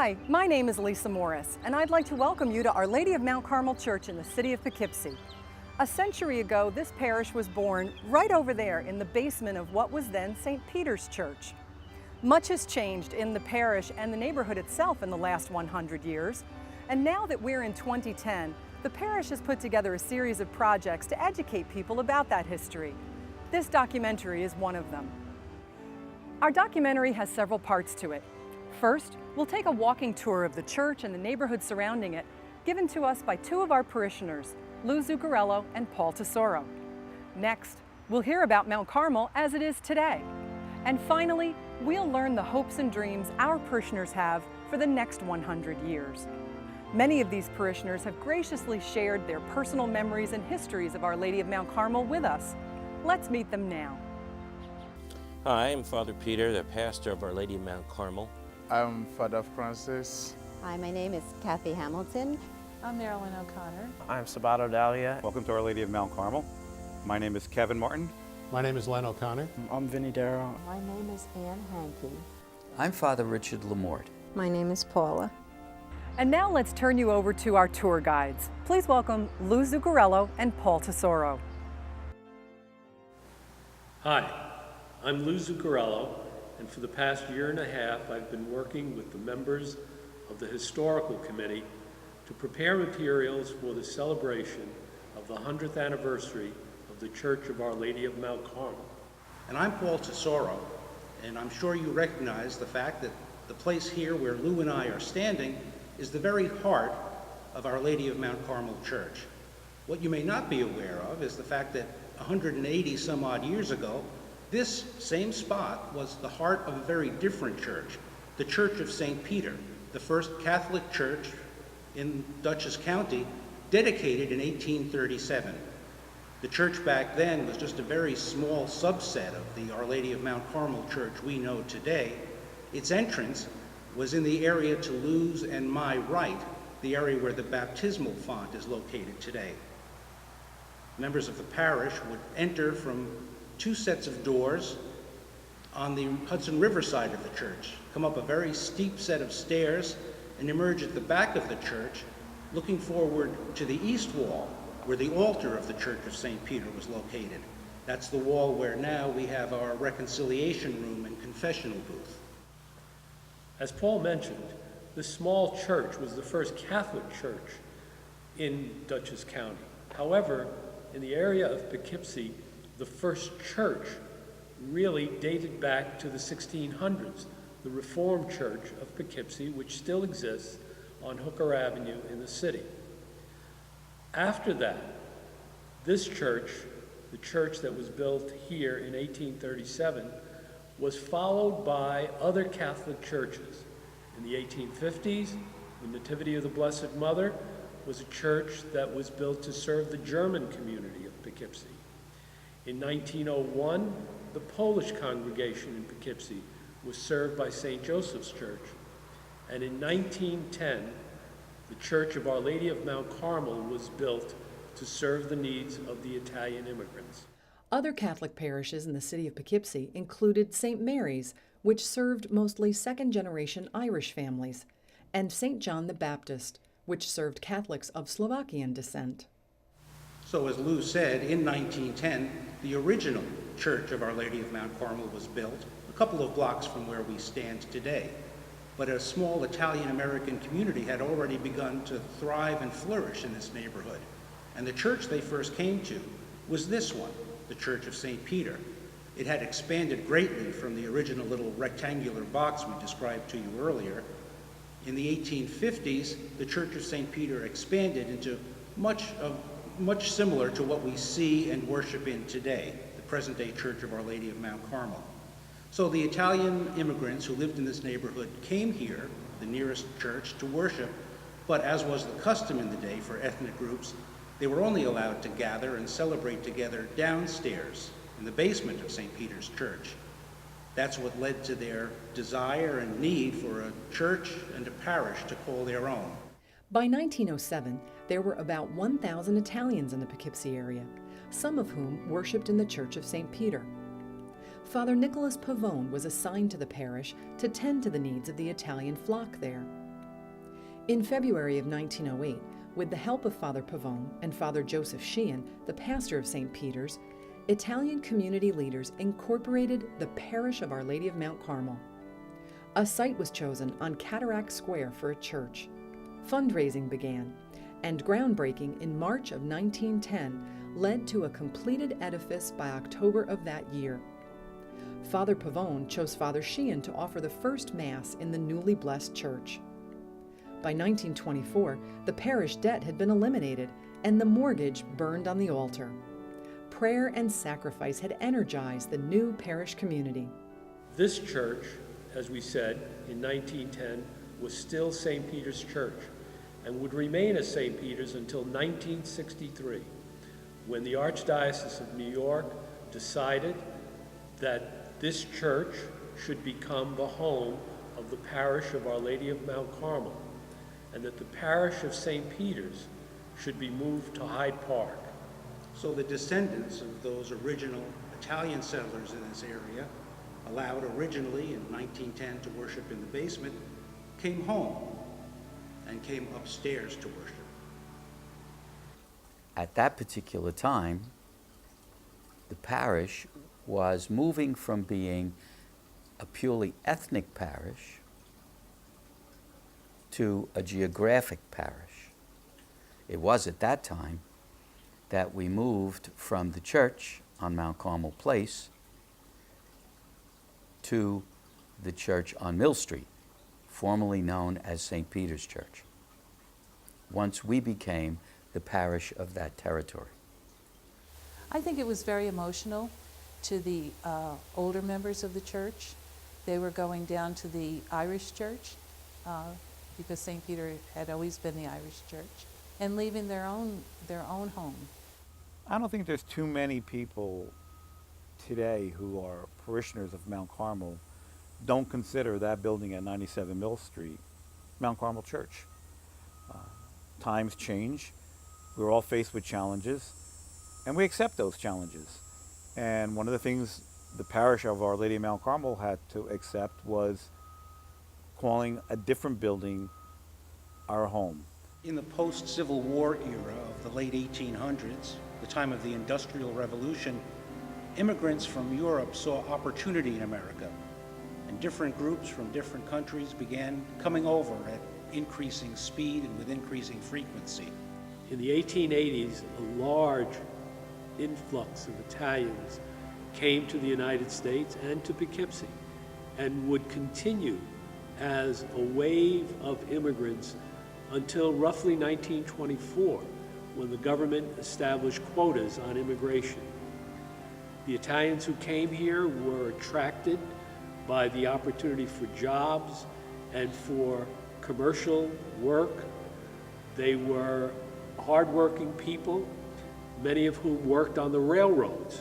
Hi, my name is Lisa Morris, and I'd like to welcome you to Our Lady of Mount Carmel Church in the city of Poughkeepsie. A century ago, this parish was born right over there in the basement of what was then St. Peter's Church. Much has changed in the parish and the neighborhood itself in the last 100 years, and now that we're in 2010, the parish has put together a series of projects to educate people about that history. This documentary is one of them. Our documentary has several parts to it. First, we'll take a walking tour of the church and the neighborhood surrounding it, given to us by two of our parishioners, Lou Zuccarello and Paul Tesoro. Next, we'll hear about Mount Carmel as it is today. And finally, we'll learn the hopes and dreams our parishioners have for the next 100 years. Many of these parishioners have graciously shared their personal memories and histories of Our Lady of Mount Carmel with us. Let's meet them now. Hi, I'm Father Peter, the pastor of Our Lady of Mount Carmel. I'm Father Francis. Hi, my name is Kathy Hamilton. I'm Marilyn O'Connor. I'm Sabato Dahlia. Welcome to Our Lady of Mount Carmel. My name is Kevin Martin. My name is Len O'Connor. I'm Vinny Darrow. My name is Ann Hankey. I'm Father Richard Lamort. My name is Paula. And now let's turn you over to our tour guides. Please welcome Lou Zuccarello and Paul Tesoro. Hi, I'm Lou Zuccarello, and for the past year and a half, I've been working with the members of the Historical Committee to prepare materials for the celebration of the 100th anniversary of the Church of Our Lady of Mount Carmel. And I'm Paul Tesoro, and I'm sure you recognize the fact that the place here where Lou and I are standing is the very heart of Our Lady of Mount Carmel Church. What you may not be aware of is the fact that 180 some odd years ago, this same spot was the heart of a very different church, the Church of St. Peter, the first Catholic church in Dutchess County, dedicated in 1837. The church back then was just a very small subset of the Our Lady of Mount Carmel church we know today. Its entrance was in the area to Lou's and my right, the area where the baptismal font is located today. Members of the parish would enter from two sets of doors on the Hudson River side of the church, come up a very steep set of stairs, and emerge at the back of the church, looking forward to the east wall, where the altar of the Church of St. Peter was located. That's the wall where now we have our reconciliation room and confessional booth. As Paul mentioned, this small church was the first Catholic church in Dutchess County. However, in the area of Poughkeepsie, the first church really dated back to the 1600s, the Reformed Church of Poughkeepsie, which still exists on Hooker Avenue in the city. After that, this church, the church that was built here in 1837, was followed by other Catholic churches. In the 1850s, the Nativity of the Blessed Mother was a church that was built to serve the German community of Poughkeepsie. In 1901, the Polish congregation in Poughkeepsie was served by St. Joseph's Church. And in 1910, the Church of Our Lady of Mount Carmel was built to serve the needs of the Italian immigrants. Other Catholic parishes in the city of Poughkeepsie included St. Mary's, which served mostly second-generation Irish families, and St. John the Baptist, which served Catholics of Slovakian descent. So as Lou said, in 1910, the original Church of Our Lady of Mount Carmel was built, a couple of blocks from where we stand today. But a small Italian-American community had already begun to thrive and flourish in this neighborhood. And the church they first came to was this one, the Church of St. Peter. It had expanded greatly from the original little rectangular box we described to you earlier. In the 1850s, the Church of St. Peter expanded into much similar to what we see and worship in today, the present-day Church of Our Lady of Mount Carmel. So the Italian immigrants who lived in this neighborhood came here, the nearest church, to worship, but as was the custom in the day for ethnic groups, they were only allowed to gather and celebrate together downstairs in the basement of St. Peter's Church. That's what led to their desire and need for a church and a parish to call their own. By 1907, there were about 1,000 Italians in the Poughkeepsie area, some of whom worshipped in the Church of St. Peter. Father Nicholas Pavone was assigned to the parish to tend to the needs of the Italian flock there. In February of 1908, with the help of Father Pavone and Father Joseph Sheehan, the pastor of St. Peter's, Italian community leaders incorporated the parish of Our Lady of Mount Carmel. A site was chosen on Cataract Square for a church. Fundraising began, and groundbreaking in March of 1910 led to a completed edifice by October of that year. Father Pavone chose Father Sheehan to offer the first Mass in the newly blessed church. By 1924, the parish debt had been eliminated and the mortgage burned on the altar. Prayer and sacrifice had energized the new parish community. This church, as we said, in 1910, was still St. Peter's Church and would remain as St. Peter's until 1963, when the Archdiocese of New York decided that this church should become the home of the parish of Our Lady of Mount Carmel, and that the parish of St. Peter's should be moved to Hyde Park. So the descendants of those original Italian settlers in this area, allowed originally in 1910 to worship in the basement, came home and came upstairs to worship. At that particular time, the parish was moving from being a purely ethnic parish to a geographic parish. It was at that time that we moved from the church on Mount Carmel Place to the church on Mill Street, formerly known as St. Peter's Church, once we became the parish of that territory. I think it was very emotional to the older members of the church. They were going down to the Irish church because St. Peter had always been the Irish church, and leaving their own home. I don't think there's too many people today who are parishioners of Mount Carmel don't consider that building at 97 Mill Street Mount Carmel Church. Times change. We're all faced with challenges, and we accept those challenges. And one of the things the parish of Our Lady of Mount Carmel had to accept was calling a different building our home. In the post-Civil War era of the late 1800s, the time of the Industrial Revolution, immigrants from Europe saw opportunity in America, and different groups from different countries began coming over at increasing speed and with increasing frequency. In the 1880s, a large influx of Italians came to the United States and to Poughkeepsie, and would continue as a wave of immigrants until roughly 1924, when the government established quotas on immigration. The Italians who came here were attracted by the opportunity for jobs and for commercial work. They were hardworking people, many of whom worked on the railroads,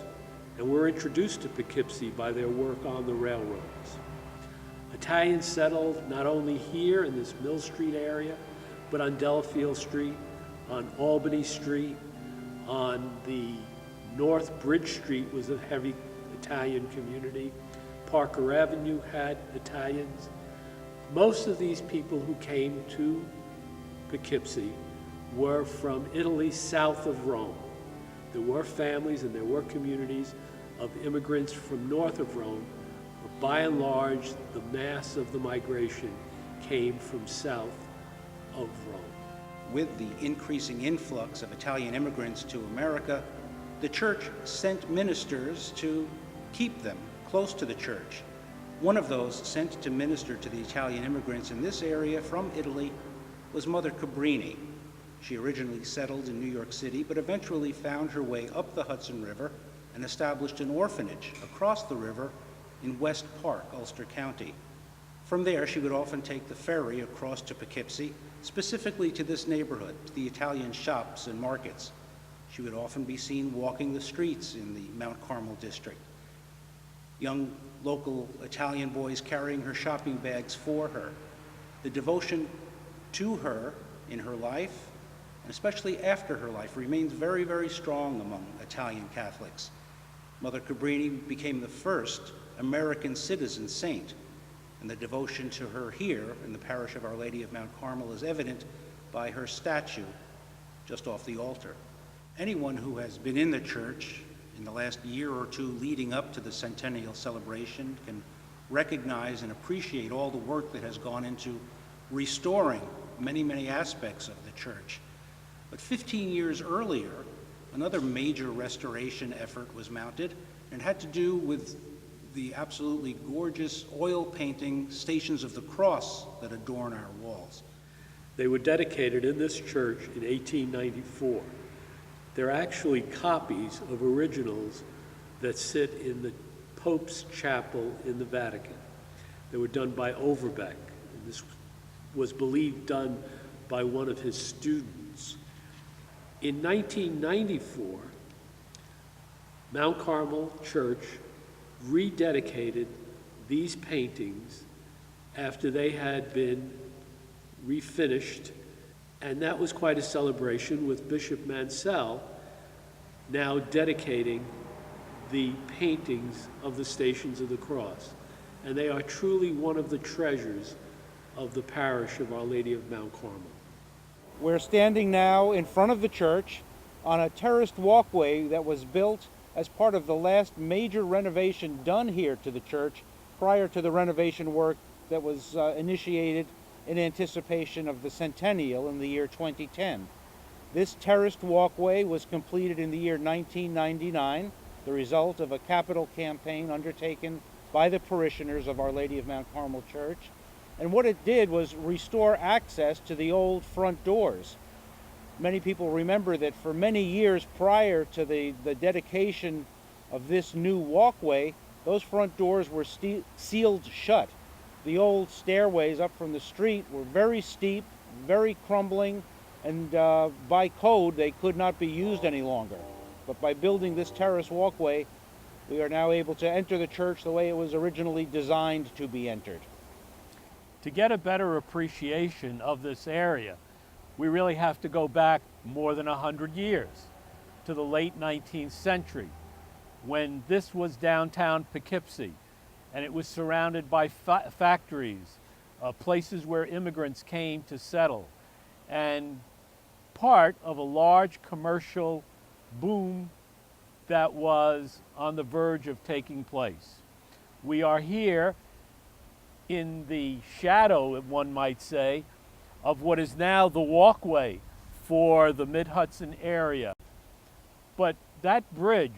and were introduced to Poughkeepsie by their work on the railroads. Italians settled not only here in this Mill Street area, but on Delafield Street, on Albany Street, on the North Bridge Street was a heavy Italian community. Parker Avenue had Italians. Most of these people who came to Poughkeepsie were from Italy south of Rome. There were families and there were communities of immigrants from north of Rome, but by and large, the mass of the migration came from south of Rome. With the increasing influx of Italian immigrants to America, the church sent ministers to keep them close to the church. One of those sent to minister to the Italian immigrants in this area from Italy was Mother Cabrini. She originally settled in New York City, but eventually found her way up the Hudson River and established an orphanage across the river in West Park, Ulster County. From there, she would often take the ferry across to Poughkeepsie, specifically to this neighborhood, to the Italian shops and markets. She would often be seen walking the streets in the Mount Carmel district. Young local Italian boys carrying her shopping bags for her. The devotion to her in her life, and especially after her life, remains very, very strong among Italian Catholics. Mother Cabrini became the first American citizen saint, And the devotion to her here in the parish of Our Lady of Mount Carmel is evident by her statue just off the altar. Anyone who has been in the church in the last year or two leading up to the Centennial celebration can recognize and appreciate all the work that has gone into restoring many, many aspects of the church. But 15 years earlier, another major restoration effort was mounted and had to do with the absolutely gorgeous oil painting Stations of the Cross that adorn our walls. They were dedicated in this church in 1894. They're actually copies of originals that sit in the Pope's chapel in the Vatican. They were done by Overbeck, and this was believed done by one of his students. In 1994, Mount Carmel Church rededicated these paintings after they had been refinished, and that was quite a celebration, with Bishop Mansell now dedicating the paintings of the Stations of the Cross. And they are truly one of the treasures of the parish of Our Lady of Mount Carmel. We're standing now in front of the church on a terraced walkway that was built as part of the last major renovation done here to the church prior to the renovation work that was initiated in anticipation of the Centennial in the year 2010. This terraced walkway was completed in the year 1999, the result of a capital campaign undertaken by the parishioners of Our Lady of Mount Carmel Church. And what it did was restore access to the old front doors. Many people remember that for many years prior to the dedication of this new walkway, those front doors were sealed shut. The old stairways up from the street were very steep, very crumbling, and by code they could not be used any longer. But by building this terrace walkway, we are now able to enter the church the way it was originally designed to be entered. To get a better appreciation of this area, we really have to go back more than 100 years to the late 19th century, when this was downtown Poughkeepsie, and it was surrounded by factories, places where immigrants came to settle, and part of a large commercial boom that was on the verge of taking place. We are here in the shadow, one might say, of what is now the walkway for the Mid-Hudson area. But that bridge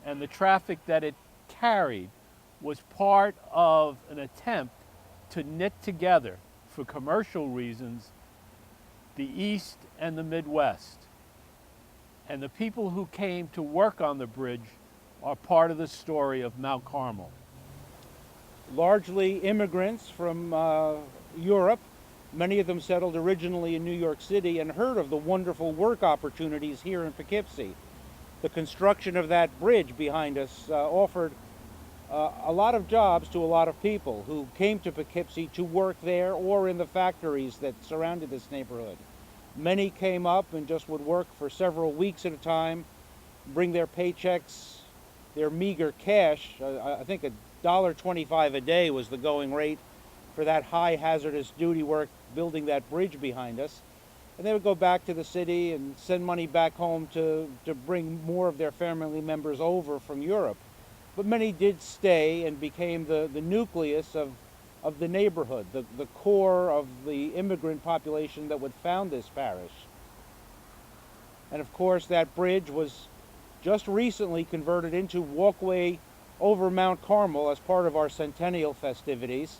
and the traffic that it carried was part of an attempt to knit together, for commercial reasons, the East and the Midwest. And the people who came to work on the bridge are part of the story of Mount Carmel. Largely immigrants from Europe. Many of them settled originally in New York City and heard of the wonderful work opportunities here in Poughkeepsie. The construction of that bridge behind us offered a lot of jobs to a lot of people who came to Poughkeepsie to work there or in the factories that surrounded this neighborhood. Many came up and just would work for several weeks at a time, bring their paychecks, their meager cash. I think $1.25 a day was the going rate for that high hazardous duty work building that bridge behind us. And they would go back to the city and send money back home to bring more of their family members over from Europe. But many did stay and became the nucleus of the neighborhood, the core of the immigrant population that would found this parish. And of course that bridge was just recently converted into walkway over Mount Carmel as part of our Centennial festivities.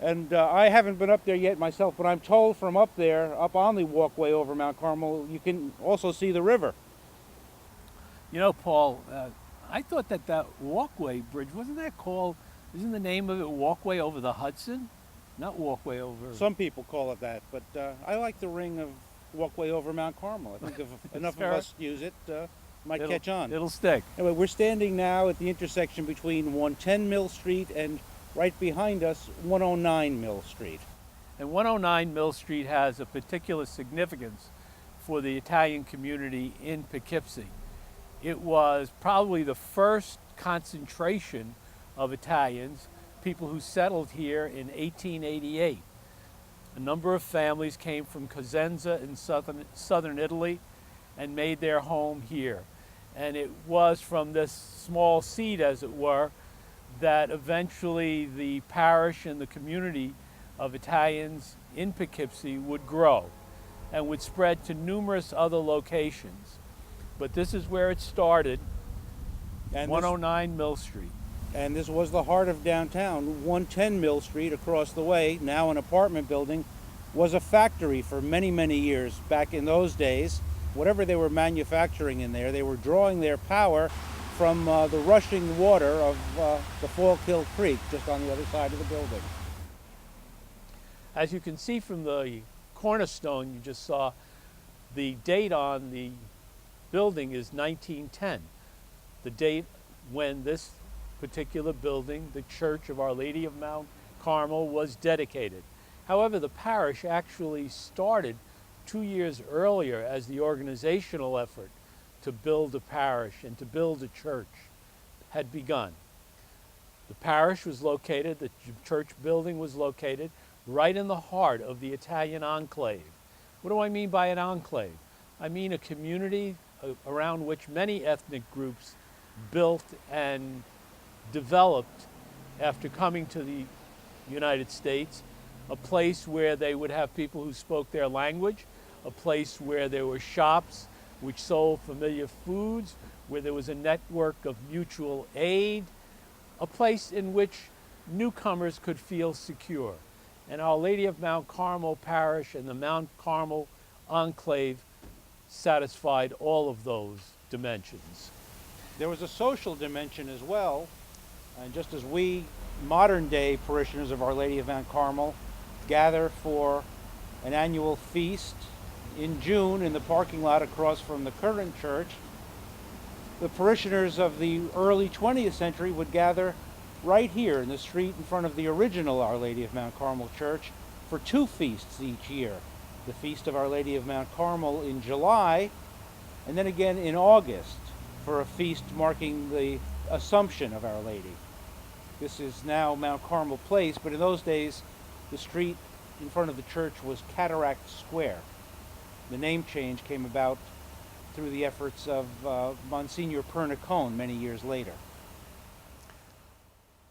And I haven't been up there yet myself, but I'm told from up there, up on the walkway over Mount Carmel, you can also see the river. You know, Paul, I thought that walkway bridge, wasn't that called, isn't the name of it Walkway Over the Hudson? Not Walkway Over... Some people call it that, but I like the ring of Walkway Over Mount Carmel. I think if enough of us use it, might catch on. It'll stick. Anyway, we're standing now at the intersection between 110 Mill Street and right behind us, 109 Mill Street. And 109 Mill Street has a particular significance for the Italian community in Poughkeepsie. It was probably the first concentration of Italians. people who settled here in 1888. A number of families came from Cosenza in southern Italy and made their home here. And it was from this small seed, as it were, that eventually the parish and the community of Italians in Poughkeepsie would grow and would spread to numerous other locations. But this is where it started, And 109 Mill Street. And this was the heart of downtown. 110 Mill Street across the way, now an apartment building, was a factory for many, many years. Back in those days, whatever they were manufacturing in there, they were drawing their power from the rushing water of the Fallkill Creek, just on the other side of the building. As you can see from the cornerstone you just saw, the date on the building is 1910. The date when this particular building, the Church of Our Lady of Mount Carmel, was dedicated. However, the parish actually started 2 years earlier as the organizational effort to build a parish and to build a church had begun. The parish was located, the church building was located right in the heart of the Italian enclave. What do I mean by an enclave? I mean a community around which many ethnic groups built and developed after coming to the United States, a place where they would have people who spoke their language, a place where there were shops which sold familiar foods, where there was a network of mutual aid, a place in which newcomers could feel secure. And Our Lady of Mount Carmel Parish and the Mount Carmel Enclave satisfied all of those dimensions. There was a social dimension as well, and just as we modern day parishioners of Our Lady of Mount Carmel gather for an annual feast in June in the parking lot across from the current church, the parishioners of the early 20th century would gather right here in the street in front of the original Our Lady of Mount Carmel Church for 2 feasts each year. The Feast of Our Lady of Mount Carmel in July, and then again in August for a feast marking the Assumption of Our Lady. This is now Mount Carmel Place, but in those days the street in front of the church was Cataract Square. The name change came about through the efforts of Monsignor Pernicone many years later.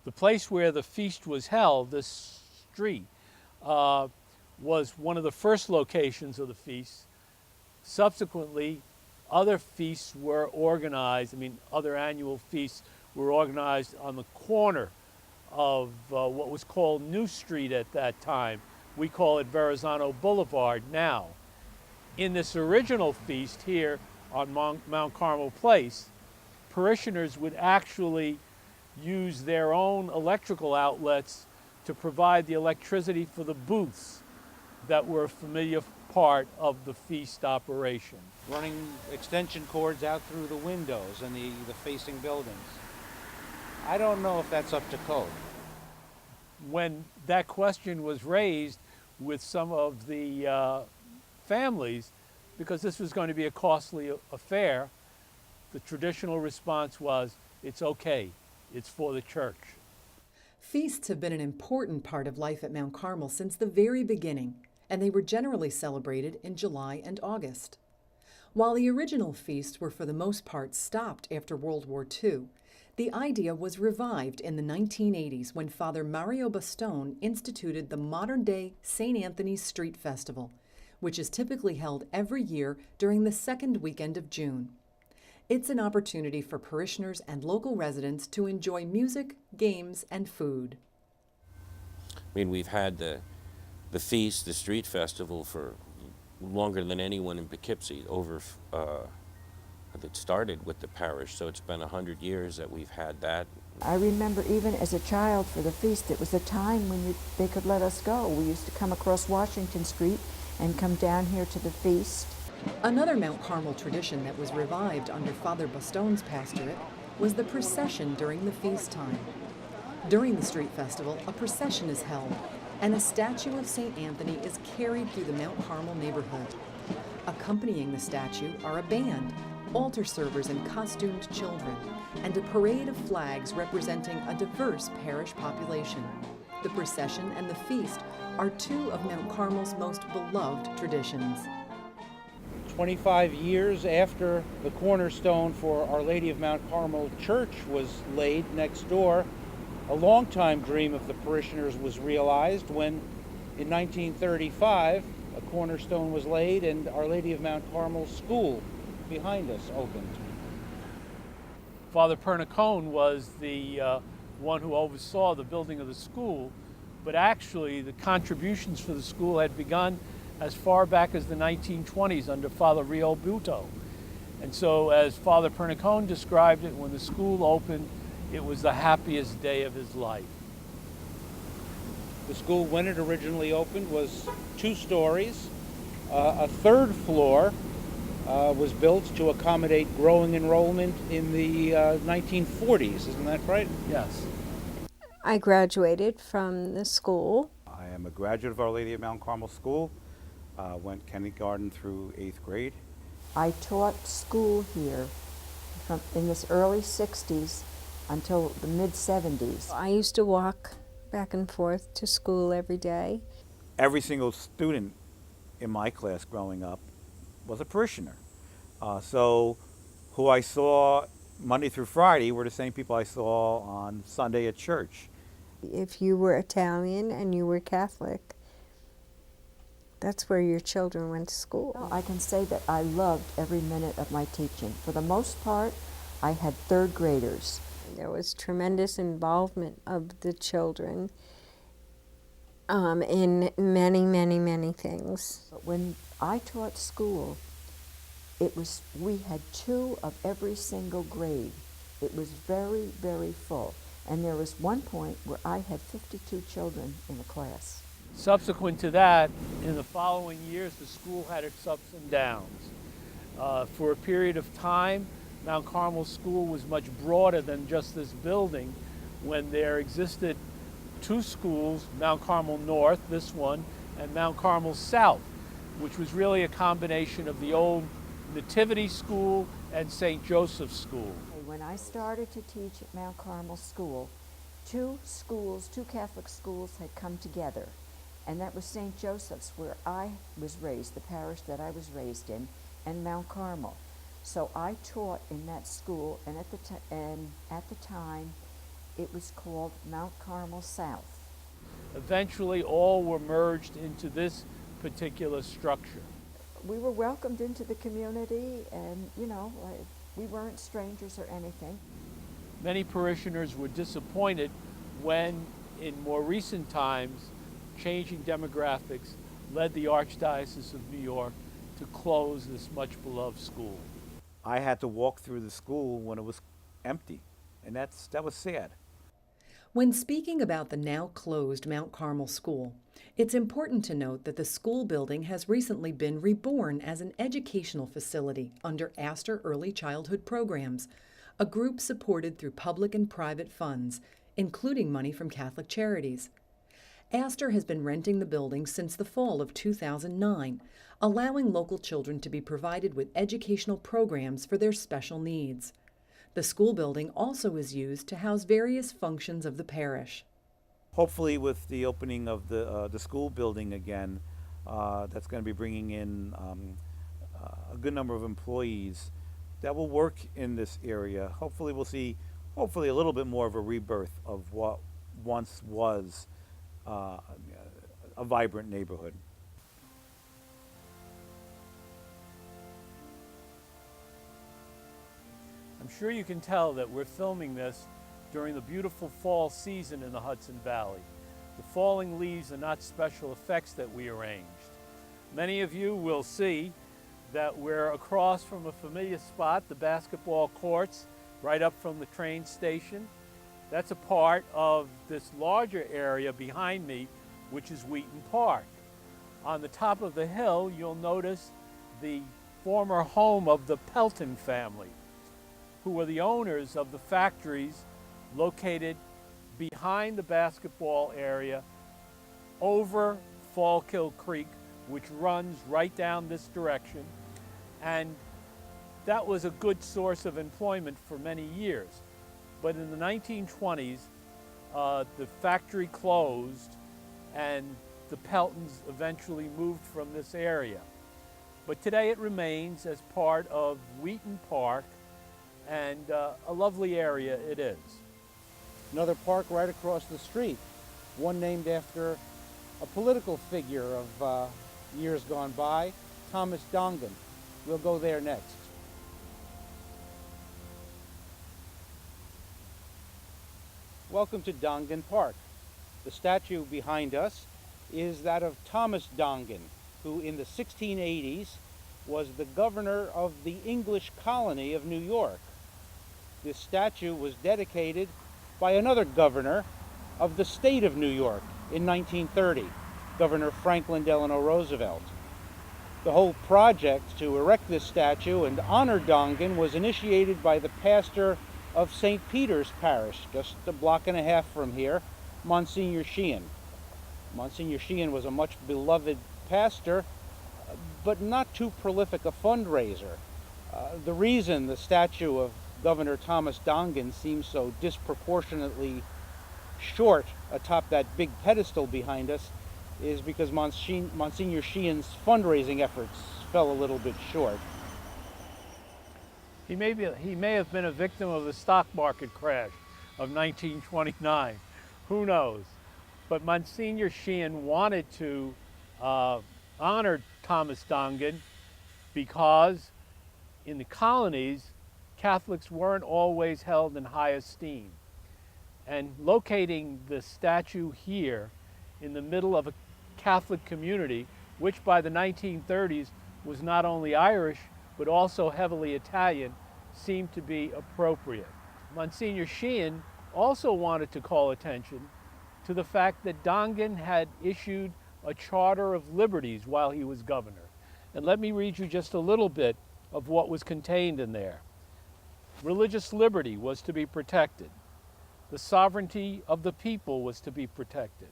The place where the feast was held, this street, was one of the first locations of the feast. Subsequently, other feasts were organized, other annual feasts were organized on the corner of what was called New Street at that time. We call it Verrazano Boulevard now. In this original feast here on Mount Carmel Place, parishioners would actually use their own electrical outlets to provide the electricity for the booths that were a familiar part of the feast operation. Running extension cords out through the windows and the facing buildings. I don't know if that's up to code. When that question was raised with some of the families, because this was going to be a costly affair, the traditional response was, it's okay, it's for the church. Feasts have been an important part of life at Mount Carmel since the very beginning, and they were generally celebrated in July and August. While the original feasts were for the most part stopped after World War II, the idea was revived in the 1980s when Father Mario Bastone instituted the modern-day St. Anthony's Street Festival, which is typically held every year during the second weekend of June. It's an opportunity for parishioners and local residents to enjoy music, games, and food. We've had the feast, the street festival, for longer than anyone in Poughkeepsie, that started with the parish, so it's been 100 years that we've had that. I remember even as a child for the feast, it was a time when they could let us go. We used to come across Washington Street and come down here to the feast. Another Mount Carmel tradition that was revived under Father Bastone's pastorate was the procession during the feast time. During the street festival, a procession is held, and a statue of St. Anthony is carried through the Mount Carmel neighborhood. Accompanying the statue are a band, altar servers and costumed children, and a parade of flags representing a diverse parish population. The procession and the feast are two of Mount Carmel's most beloved traditions. 25 years after the cornerstone for Our Lady of Mount Carmel Church was laid next door, a longtime dream of the parishioners was realized when, in 1935, a cornerstone was laid and Our Lady of Mount Carmel School behind us opened. Father Pernicone was the one who oversaw the building of the school, but actually the contributions for the school had begun as far back as the 1920s under Father Rio Buto. And so, as Father Pernicone described it, when the school opened, it was the happiest day of his life. The school, when it originally opened, was 2 stories. A third floor was built to accommodate growing enrollment in the 1940s. Isn't that right? Yes. I graduated from the school. I am a graduate of Our Lady of Mount Carmel School. Went kindergarten through 8th grade. I taught school here in this early 60s until the mid-70s. I used to walk back and forth to school every day. Every single student in my class growing up was a parishioner. So who I saw Monday through Friday were the same people I saw on Sunday at church. If you were Italian and you were Catholic, that's where your children went to school. I can say that I loved every minute of my teaching. For the most part, I had 3rd graders. There was tremendous involvement of the children in many, many, many things. But when I taught school, we had 2 of every single grade. It was very, very full. And there was one point where I had 52 children in a class. Subsequent to that, in the following years, the school had its ups and downs. For a period of time, Mount Carmel School was much broader than just this building, when there existed 2 schools, Mount Carmel North, this one, and Mount Carmel South, which was really a combination of the old Nativity School and St. Joseph's School. When I started to teach at Mount Carmel School, 2 Catholic schools had come together. And that was St. Joseph's, where I was raised, the parish that I was raised in, and Mount Carmel. So I taught in that school, and at the time, it was called Mount Carmel South. Eventually, all were merged into this particular structure. We were welcomed into the community, and, we weren't strangers or anything. Many parishioners were disappointed when, in more recent times, changing demographics led the Archdiocese of New York to close this much beloved school. I had to walk through the school when it was empty, and that was sad. When speaking about the now closed Mount Carmel School, it's important to note that the school building has recently been reborn as an educational facility under Astor Early Childhood Programs, a group supported through public and private funds, including money from Catholic charities. Astor has been renting the building since the fall of 2009, allowing local children to be provided with educational programs for their special needs. The school building also is used to house various functions of the parish. Hopefully with the opening of the school building again, that's going to be bringing in a good number of employees that will work in this area. Hopefully we'll see a little bit more of a rebirth of what once was a vibrant neighborhood. I'm sure you can tell that we're filming this during the beautiful fall season in the Hudson Valley. The falling leaves are not special effects that we arranged. Many of you will see that we're across from a familiar spot, the basketball courts, right up from the train station. That's a part of this larger area behind me, which is Wheaton Park. On the top of the hill, you'll notice the former home of the Pelton family, who were the owners of the factories located behind the basketball area over Fallkill Creek, which runs right down this direction, and that was a good source of employment for many years. But in the 1920s, the factory closed and the Peltons eventually moved from this area. But today it remains as part of Wheaton Park, and a lovely area it is. Another park right across the street, one named after a political figure of years gone by, Thomas Dongan. We'll go there next. Welcome to Dongan Park. The statue behind us is that of Thomas Dongan, who in the 1680s was the governor of the English colony of New York. This statue was dedicated by another governor of the state of New York in 1930, Governor Franklin Delano Roosevelt. The whole project to erect this statue and honor Dongan was initiated by the pastor of St. Peter's Parish, just a block and a half from here, Monsignor Sheehan. Monsignor Sheehan was a much beloved pastor, but not too prolific a fundraiser. The reason the statue of Governor Thomas Dongan seems so disproportionately short atop that big pedestal behind us is because Monsignor Sheehan's fundraising efforts fell a little bit short. He may have been a victim of the stock market crash of 1929. Who knows? But Monsignor Sheehan wanted to honor Thomas Dongan because in the colonies, Catholics weren't always held in high esteem. And locating the statue here in the middle of a Catholic community, which by the 1930s was not only Irish, but also heavily Italian, seemed to be appropriate. Monsignor Sheehan also wanted to call attention to the fact that Dongan had issued a Charter of Liberties while he was governor. And let me read you just a little bit of what was contained in there. Religious liberty was to be protected. The sovereignty of the people was to be protected.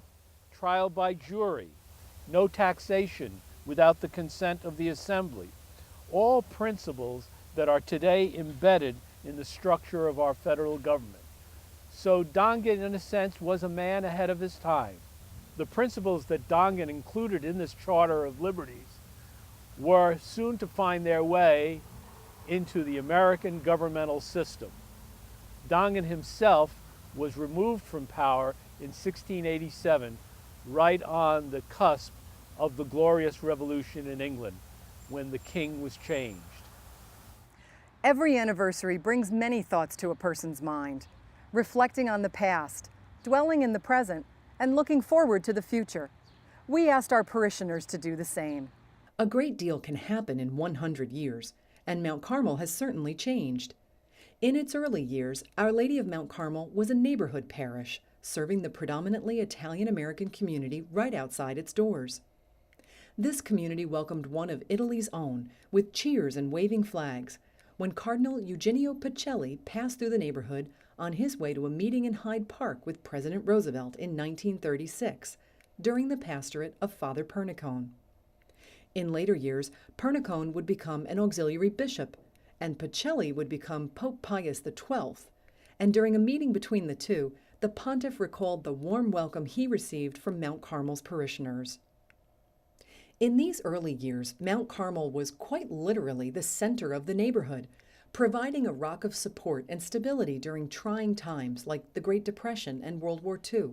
Trial by jury, no taxation without the consent of the assembly. All principles that are today embedded in the structure of our federal government. So Dongan, in a sense, was a man ahead of his time. The principles that Dongan included in this Charter of Liberties were soon to find their way into the American governmental system. Dongan himself was removed from power in 1687, right on the cusp of the Glorious Revolution in England, when the king was changed. Every anniversary brings many thoughts to a person's mind, reflecting on the past, dwelling in the present, and looking forward to the future. We asked our parishioners to do the same. A great deal can happen in 100 years, and Mount Carmel has certainly changed. In its early years, Our Lady of Mount Carmel was a neighborhood parish, serving the predominantly Italian-American community right outside its doors. This community welcomed one of Italy's own, with cheers and waving flags, when Cardinal Eugenio Pacelli passed through the neighborhood on his way to a meeting in Hyde Park with President Roosevelt in 1936, during the pastorate of Father Pernicone. In later years, Pernicone would become an auxiliary bishop, and Pacelli would become Pope Pius XII, and during a meeting between the two, the pontiff recalled the warm welcome he received from Mount Carmel's parishioners. In these early years, Mount Carmel was quite literally the center of the neighborhood, providing a rock of support and stability during trying times like the Great Depression and World War II,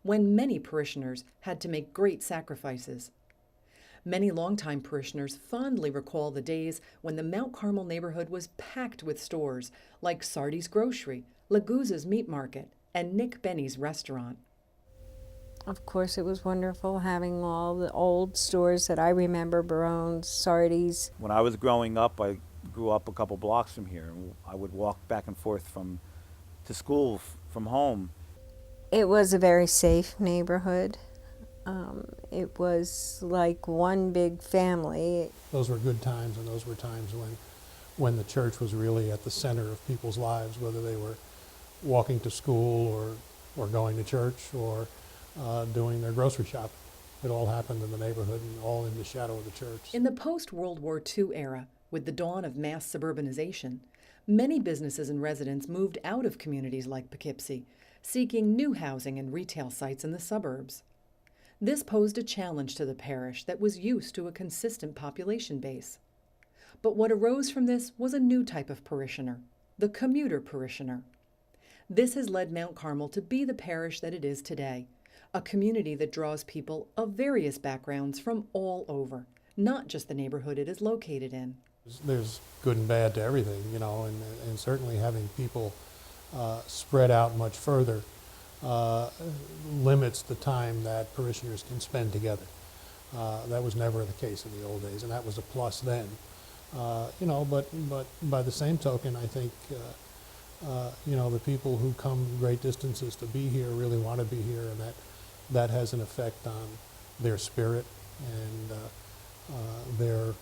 when many parishioners had to make great sacrifices. Many longtime parishioners fondly recall the days when the Mount Carmel neighborhood was packed with stores like Sardi's Grocery, Laguzza's Meat Market, and Nick Benny's restaurant. Of course, it was wonderful having all the old stores that I remember, Barone's, Sardi's. When I was growing up, I grew up a couple blocks from here. I would walk back and forth to school from home. It was a very safe neighborhood. It was like one big family. Those were good times, and those were times when the church was really at the center of people's lives, whether they were walking to school or going to church or doing their grocery shopping. It all happened in the neighborhood and all in the shadow of the church. In the post-World War II era, with the dawn of mass suburbanization, many businesses and residents moved out of communities like Poughkeepsie, seeking new housing and retail sites in the suburbs. This posed a challenge to the parish that was used to a consistent population base. But what arose from this was a new type of parishioner, the commuter parishioner. This has led Mount Carmel to be the parish that it is today, a community that draws people of various backgrounds from all over, not just the neighborhood it is located in. There's good and bad to everything, you know, and certainly having people spread out much further limits the time that parishioners can spend together. That was never the case in the old days, and that was a plus then. You know, but by the same token, I think you know, the people who come great distances to be here really want to be here, and that has an effect on their spirit and their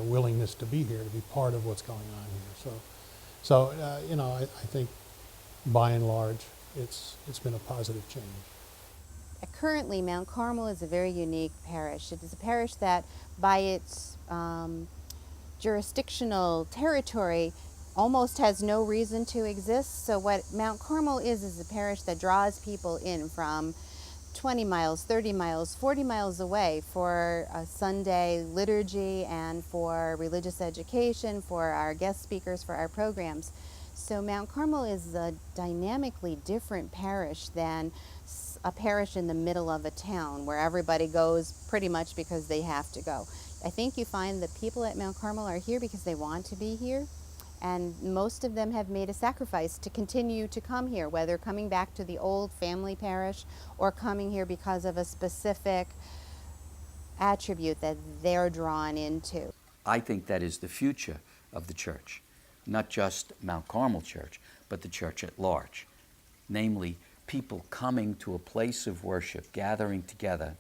willingness to be here, to be part of what's going on here. So you know, I think by and large, it's been a positive change. Currently, Mount Carmel is a very unique parish. It is a parish that, by its jurisdictional territory, almost has no reason to exist. So what Mount Carmel is a parish that draws people in from 20 miles, 30 miles, 40 miles away for a Sunday liturgy and for religious education, for our guest speakers, for our programs. So Mount Carmel is a dynamically different parish than a parish in the middle of a town where everybody goes pretty much because they have to go. I think you find that people at Mount Carmel are here because they want to be here, and most of them have made a sacrifice to continue to come here, whether coming back to the old family parish or coming here because of a specific attribute that they're drawn into. I think that is the future of the church, not just Mount Carmel Church, but the church at large. Namely, people coming to a place of worship, gathering together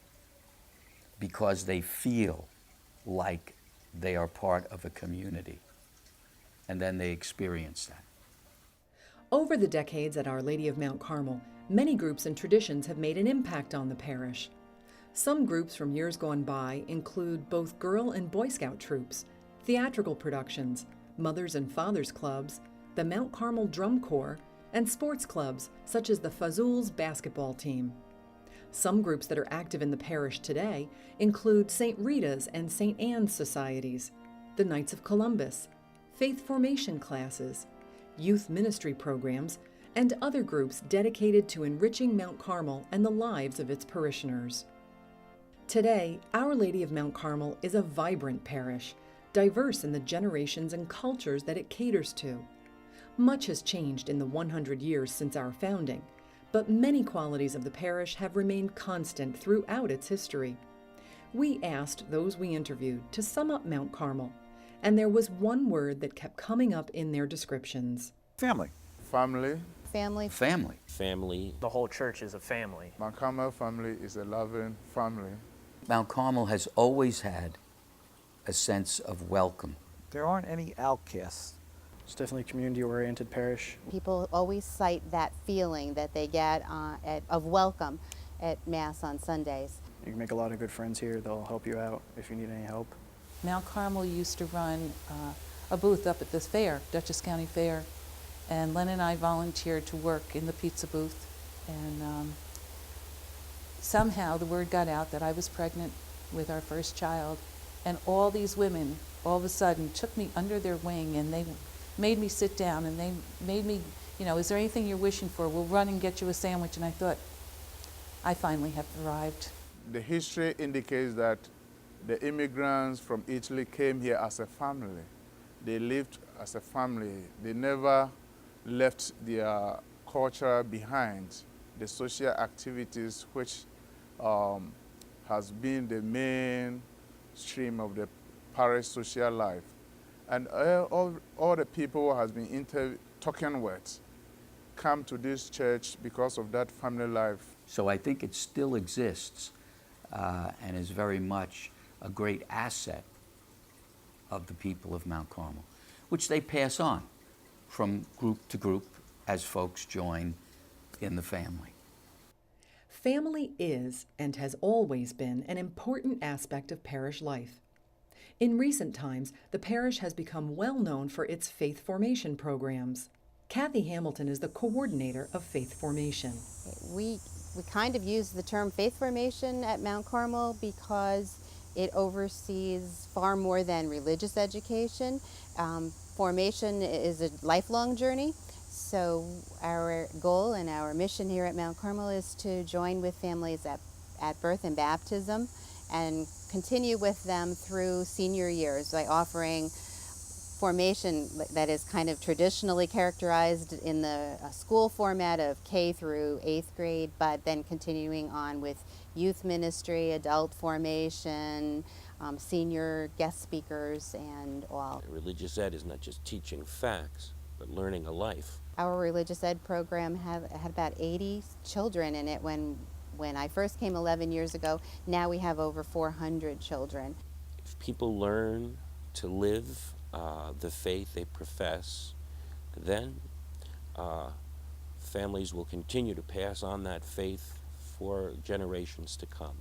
because they feel like they are part of a community, and then they experience that. Over the decades at Our Lady of Mount Carmel, many groups and traditions have made an impact on the parish. Some groups from years gone by include both Girl and Boy Scout troops, theatrical productions, Mothers and Fathers clubs, the Mount Carmel Drum Corps, and sports clubs such as the Fazools basketball team. Some groups that are active in the parish today include St. Rita's and St. Anne's societies, the Knights of Columbus, faith formation classes, youth ministry programs, and other groups dedicated to enriching Mount Carmel and the lives of its parishioners. Today, Our Lady of Mount Carmel is a vibrant parish, diverse in the generations and cultures that it caters to. Much has changed in the 100 years since our founding, but many qualities of the parish have remained constant throughout its history. We asked those we interviewed to sum up Mount Carmel, and there was one word that kept coming up in their descriptions. Family. Family. Family. Family. Family. The whole church is a family. Mount Carmel family is a loving family. Mount Carmel has always had a sense of welcome. There aren't any outcasts. It's definitely a community-oriented parish. People always cite that feeling that they get of welcome at Mass on Sundays. You can make a lot of good friends here. They'll help you out if you need any help. Mount Carmel used to run a booth up at this fair, Dutchess County Fair, and Len and I volunteered to work in the pizza booth, and somehow the word got out that I was pregnant with our first child, and all these women all of a sudden took me under their wing, and they made me sit down, and they made me, you know, is there anything you're wishing for? We'll run and get you a sandwich. And I thought, I finally have arrived. The history indicates that the immigrants from Italy came here as a family. They lived as a family. They never left their culture behind. The social activities, which has been the main stream of the parish social life. And all the people who has been talking with come to this church because of that family life. So I think it still exists and is very much a great asset of the people of Mount Carmel, which they pass on from group to group as folks join in the family. Family is and has always been an important aspect of parish life. In recent times, the parish has become well known for its faith formation programs. Kathy Hamilton is the coordinator of faith formation. We kind of use the term faith formation at Mount Carmel because it oversees far more than religious education. Formation is a lifelong journey. So our goal and our mission here at Mount Carmel is to join with families at birth and baptism and continue with them through senior years by offering formation that is kind of traditionally characterized in the school format of K through 8th grade, but then continuing on with youth ministry, adult formation, senior guest speakers, and all. Religious ed is not just teaching facts, but learning a life. Our religious ed program had about 80 children in it when I first came 11 years ago. Now we have over 400 children. If people learn to live the faith they profess, then families will continue to pass on that faith for generations to come.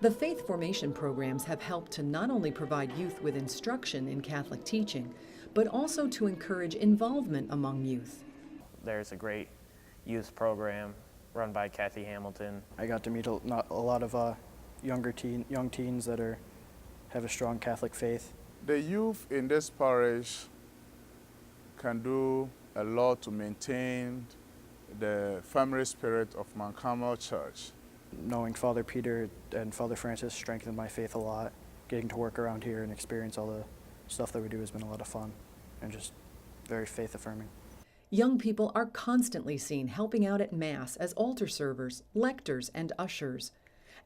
The faith formation programs have helped to not only provide youth with instruction in Catholic teaching, but also to encourage involvement among youth. There's a great youth program run by Kathy Hamilton. I got to meet a lot of young teens that have a strong Catholic faith. The youth in this parish can do a lot to maintain the family spirit of Mount Carmel Church. Knowing Father Peter and Father Francis strengthened my faith a lot. Getting to work around here and experience all the stuff that we do has been a lot of fun and just very faith affirming. Young people are constantly seen helping out at Mass as altar servers, lectors, and ushers,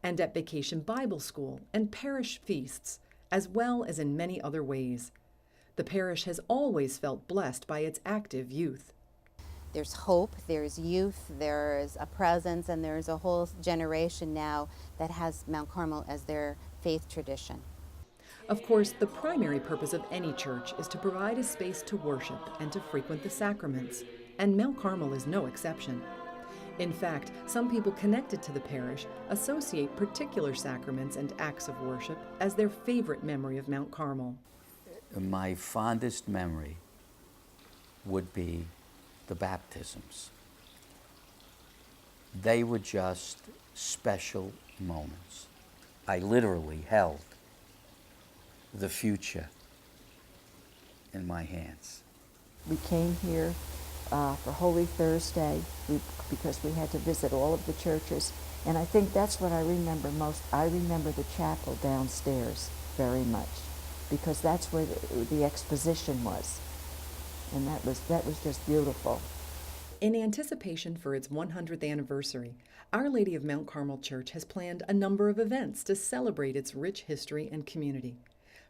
and at Vacation Bible School and parish feasts, as well as in many other ways. The parish has always felt blessed by its active youth. There's hope, there's youth, there's a presence, and there's a whole generation now that has Mount Carmel as their faith tradition. Of course, the primary purpose of any church is to provide a space to worship and to frequent the sacraments, and Mount Carmel is no exception. In fact, some people connected to the parish associate particular sacraments and acts of worship as their favorite memory of Mount Carmel. My fondest memory would be the baptisms. They were just special moments. I literally held the future in my hands. We came here for Holy Thursday because we had to visit all of the churches, and I think that's what I remember most. I remember the chapel downstairs very much because that's where the exposition was, and that was just beautiful. In anticipation for its 100th anniversary, Our Lady of Mount Carmel Church has planned a number of events to celebrate its rich history and community.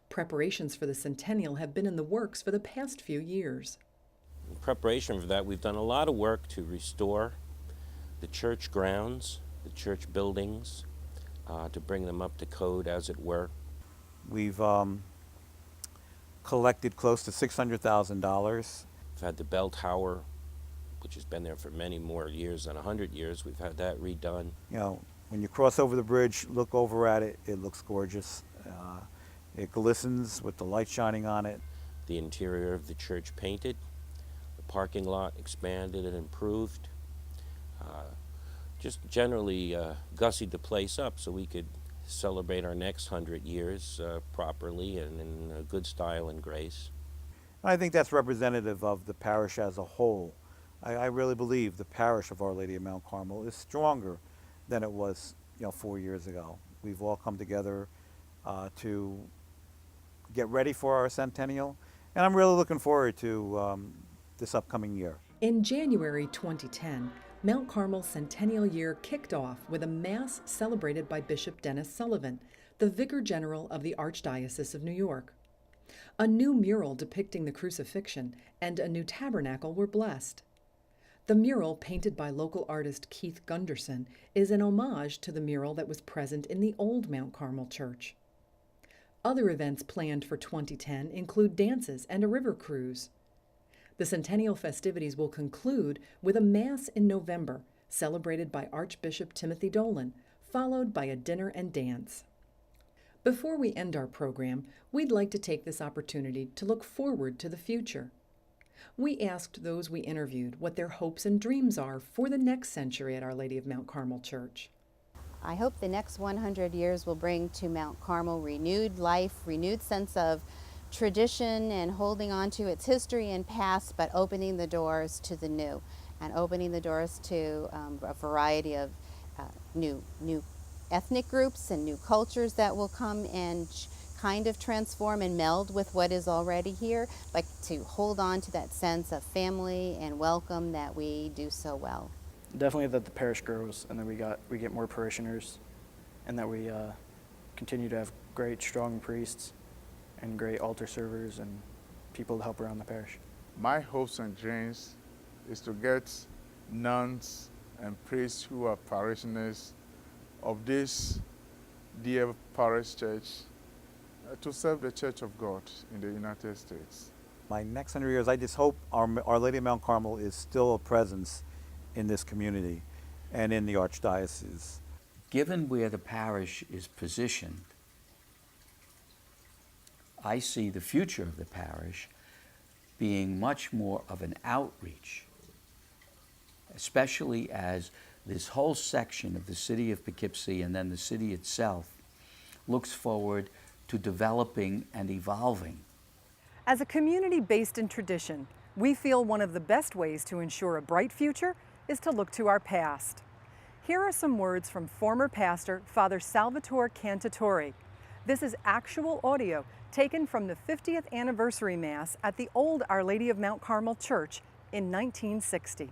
Preparations for the Centennial have been in the works for the past few years. In preparation for that, we've done a lot of work to restore the church grounds, the church buildings, to bring them up to code, as it were. We've collected close to $600,000. We've had the bell tower, which has been there for many more years than 100 years. We've had that redone. You know, when you cross over the bridge, look over at it, it looks gorgeous. It glistens with the light shining on it. The interior of the church painted, the parking lot expanded and improved. Just generally gussied the place up so we could celebrate our next 100 years properly and in good style and grace. I think that's representative of the parish as a whole. I really believe the parish of Our Lady of Mount Carmel is stronger than it was, 4 years ago. We've all come together to get ready for our centennial, and I'm really looking forward to this upcoming year. In January 2010, Mount Carmel's Centennial Year kicked off with a Mass celebrated by Bishop Dennis Sullivan, the Vicar General of the Archdiocese of New York. A new mural depicting the crucifixion and a new tabernacle were blessed. The mural, painted by local artist Keith Gunderson, is an homage to the mural that was present in the old Mount Carmel Church. Other events planned for 2010 include dances and a river cruise. The Centennial festivities will conclude with a Mass in November, celebrated by Archbishop Timothy Dolan, followed by a dinner and dance. Before we end our program, we'd like to take this opportunity to look forward to the future. We asked those we interviewed what their hopes and dreams are for the next century at Our Lady of Mount Carmel Church. I hope the next 100 years will bring to Mount Carmel renewed life, renewed sense of tradition and holding on to its history and past, but opening the doors to the new and opening the doors to a variety of new ethnic groups and new cultures that will come and kind of transform and meld with what is already here, but to hold on to that sense of family and welcome that we do so well. Definitely that the parish grows and that we get more parishioners, and that we continue to have great, strong priests and great altar servers and people to help around the parish. My hopes and dreams is to get nuns and priests who are parishioners of this dear parish church to serve the Church of God in the United States. My next 100 years, I just hope Our Lady of Mount Carmel is still a presence in this community and in the Archdiocese. Given where the parish is positioned, I see the future of the parish being much more of an outreach, especially as this whole section of the city of Poughkeepsie and then the city itself looks forward to developing and evolving. As a community based in tradition, we feel one of the best ways to ensure a bright future is to look to our past. Here are some words from former pastor Father Salvatore Cantatori. This is actual audio taken from the 50th anniversary Mass at the old Our Lady of Mount Carmel Church in 1960.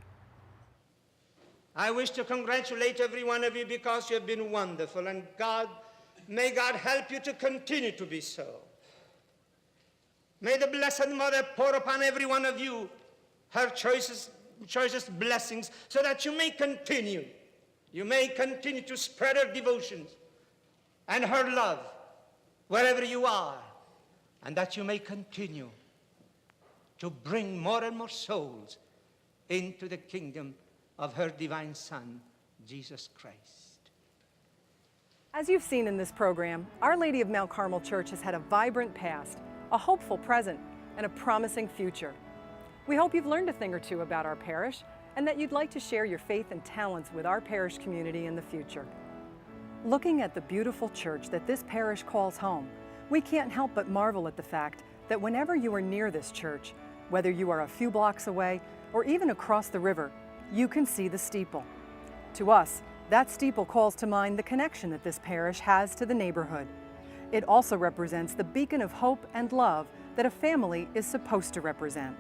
I wish to congratulate every one of you because you have been wonderful, and may God help you to continue to be so. May the Blessed Mother pour upon every one of you her choicest blessings so that you may continue to spread her devotions and her love wherever you are, and that you may continue to bring more and more souls into the kingdom of her divine Son, Jesus Christ. As you've seen in this program, Our Lady of Mount Carmel Church has had a vibrant past, a hopeful present, and a promising future. We hope you've learned a thing or two about our parish and that you'd like to share your faith and talents with our parish community in the future. Looking at the beautiful church that this parish calls home, we can't help but marvel at the fact that whenever you are near this church, whether you are a few blocks away or even across the river, you can see the steeple. To us, that steeple calls to mind the connection that this parish has to the neighborhood. It also represents the beacon of hope and love that a family is supposed to represent.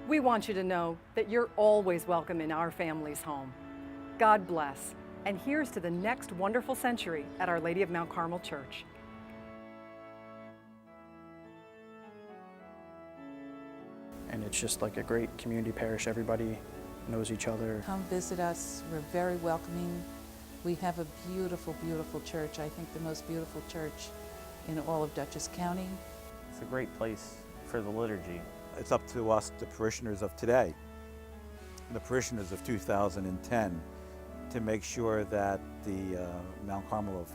We want you to know that you're always welcome in our family's home. God bless, and here's to the next wonderful century at Our Lady of Mount Carmel Church. And it's just like a great community parish. Everybody knows each other. Come visit us. We're very welcoming. We have a beautiful, beautiful church. I think the most beautiful church in all of Dutchess County. It's a great place for the liturgy. It's up to us, the parishioners of today, the parishioners of 2010, to make sure that the Mount Carmel of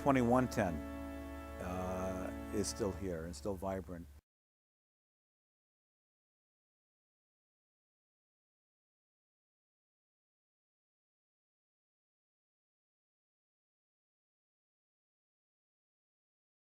2110 is still here and still vibrant.